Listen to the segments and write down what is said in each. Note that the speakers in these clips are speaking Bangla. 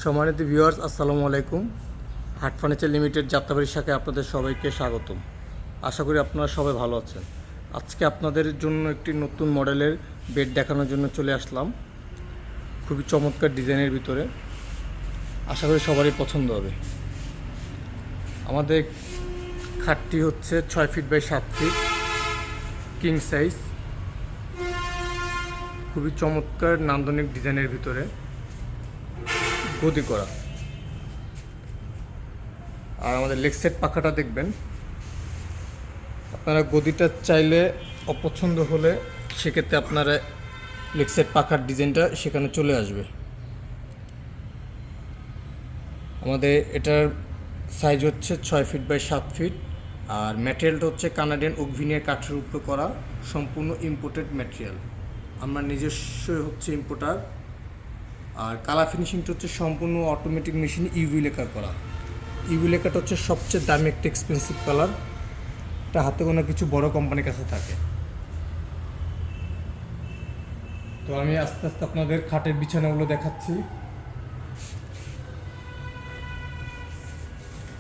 সম্মানিত ভিউয়ার্স, আসসালামু আলাইকুম। হাট ফার্নিচার লিমিটেড যাত্রাবাড়ির শাখায় আপনাদের সবাইকে স্বাগতম। আশা করি আপনারা সবাই ভালো আছেন। আজকে আপনাদের জন্য একটি নতুন মডেলের বেড দেখানোর জন্য চলে আসলাম, খুবই চমৎকার ডিজাইনের ভিতরে। আশা করি সবারই পছন্দ হবে। আমাদের খাটটি হচ্ছে 6 feet by 7 feet, king size, খুবই চমৎকার নান্দনিক ডিজাইনের ভিতরে গদি করা। আর আমাদের লেগ সেট পাখাটা দেখবেন, আপনারা গদিটা চাইলে অপছন্দ হলে সেক্ষেত্রে আপনারা লেগ সেট পাখার ডিজাইনটা সেখানে চলে আসবে। আমাদের এটার সাইজ হচ্ছে 6 ফিট বাই 7 ফিট, আর ম্যাটেরিয়ালটা হচ্ছে কানাডিয়ান ওক ভিনিয়ার কাঠের উপরে করা, সম্পূর্ণ ইম্পোর্টেড ম্যাটেরিয়াল। আমরা নিজস্ব হচ্ছে ইম্পোর্টার। আর কালার ফিনিশিংটা হচ্ছে সম্পূর্ণ অটোমেটিক মেশিন ইউভি লেকার করা। ইউভি লেকারটা হচ্ছে সবচেয়ে দামি একটা এক্সপেন্সিভ কালার। এটা হাতে কোনো কিছু বড় কোম্পানির কাছে থাকে। তো আমি আস্তে আস্তে আপনাদের খাটের বিছানাগুলো দেখাচ্ছি।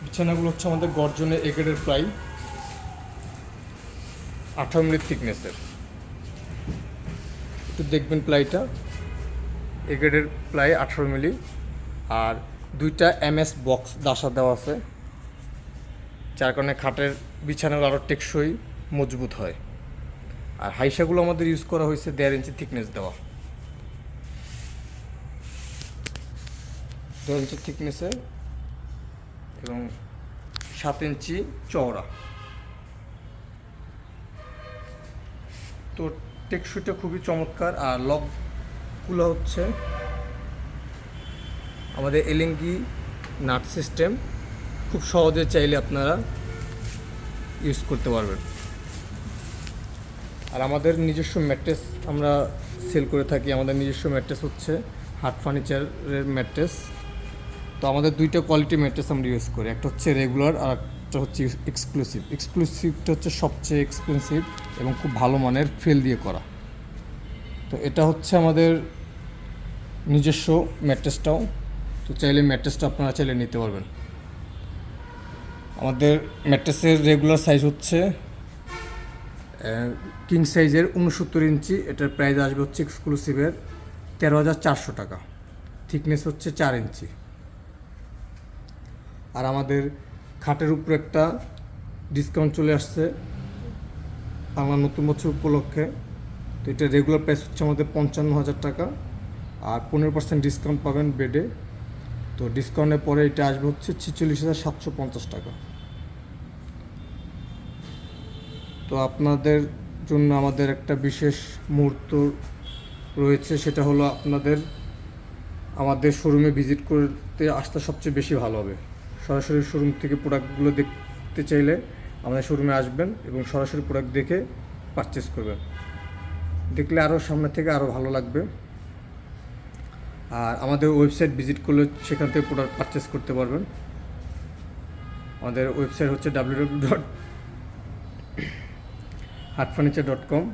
বিছানাগুলো হচ্ছে আমাদের গর্জনের এগেডের প্রায় 18 মিলি থিকনেসের। একটু দেখবেন প্লাইটা, এগেডের প্লাই 18 মিলি, আর দুইটা MS বক্স দাসা দেওয়া আছে, যার কারণে খাটের বিছানাগুলো আরও টেকসই মজবুত হয়। আর হাইসাগুলো আমাদের ইউজ করা হয়েছে 1.5 ইঞ্চি থিকনেস দেওয়া, 1.5 ইঞ্চি থিকনেসে এবং 7 ইঞ্চি চওড়া। তো টেকসইটা খুবই চমৎকার। আর লকগুলো হচ্ছে আমাদের এলেঙ্গি নাট সিস্টেম, খুব সহজে চাইলে আপনারা ইউজ করতে পারবেন। আর আমাদের নিজস্ব ম্যাট্রেস আমরা সেল করে থাকি। আমাদের নিজস্ব ম্যাট্রেস হচ্ছে হাট ফার্নিচারের ম্যাট্রেস। তো আমাদের দুইটা কোয়ালিটি ম্যাট্রেস আমরা ইউজ করি, একটা হচ্ছে রেগুলার আর একটা হচ্ছে এক্সক্লুসিভ। এক্সক্লুসিভটা হচ্ছে সবচেয়ে এক্সপেন্সিভ এবং খুব ভালো মানের ফেল দিয়ে করা। তো এটা হচ্ছে আমাদের নিজস্ব ম্যাট্রেসটাও। তো চাইলে ম্যাট্রেসটা আপনারা চাইলে নিতে পারবেন। আমাদের ম্যাট্রেসের রেগুলার সাইজ হচ্ছে কিং সাইজের 69 ইঞ্চি। এটার প্রাইস আসবে হচ্ছে এক্সক্লুসিভের 13,400 টাকা। থিকনেস হচ্ছে 4 ইঞ্চি। আর আমাদের খাটের উপরে একটা ডিসকাউন্ট চলে আসছে বাংলা নতুন বছর উপলক্ষে। তো এটা রেগুলার প্রাইস হচ্ছে আমাদের 55,000 টাকা, আর 15% ডিসকাউন্ট পাবেন বেডে। তো ডিসকাউন্টের পরে এটা আসবে হচ্ছে 46,750 টাকা। তো আপনাদের জন্য আমাদের একটা বিশেষ মুহূর্ত রয়েছে, সেটা হলো আপনাদের আমাদের শোরুমে ভিজিট করতে আসতে সবচেয়ে বেশি ভালো হবে। সরাসরি শোরুম থেকে প্রোডাক্টগুলো দেখতে চাইলে আমাদের শোরুমে আসবেন এবং সরাসরি প্রোডাক্ট দেখে পারচেস করবেন। দেখলে আরও সামনে থেকে আরও ভালো লাগবে। আর আমাদের ওয়েবসাইট ভিজিট করলে সেখান থেকে প্রোডাক্ট পারচেস করতে পারবেন। আমাদের ওয়েবসাইট হচ্ছে www.hatfurniture.com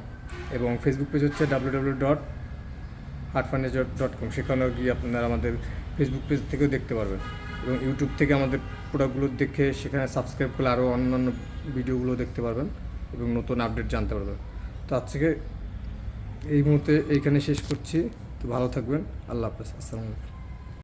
এবং ফেসবুক পেজ হচ্ছে www.hatfurniture.com। সেখানেও গিয়ে আপনারা আমাদের ফেসবুক পেজ থেকেও দেখতে পারবেন এবং ইউটিউব থেকে আমাদের প্রোডাক্টগুলো দেখে সেখানে সাবস্ক্রাইব করলে আরও অন্যান্য ভিডিওগুলো দেখতে পারবেন এবং নতুন আপডেট জানতে পারবেন। তো আজকে এই মুহূর্তে এইখানে শেষ করছি। তো ভালো থাকবেন। আল্লাহ হাফেজ। আসসালামু আলাইকুম।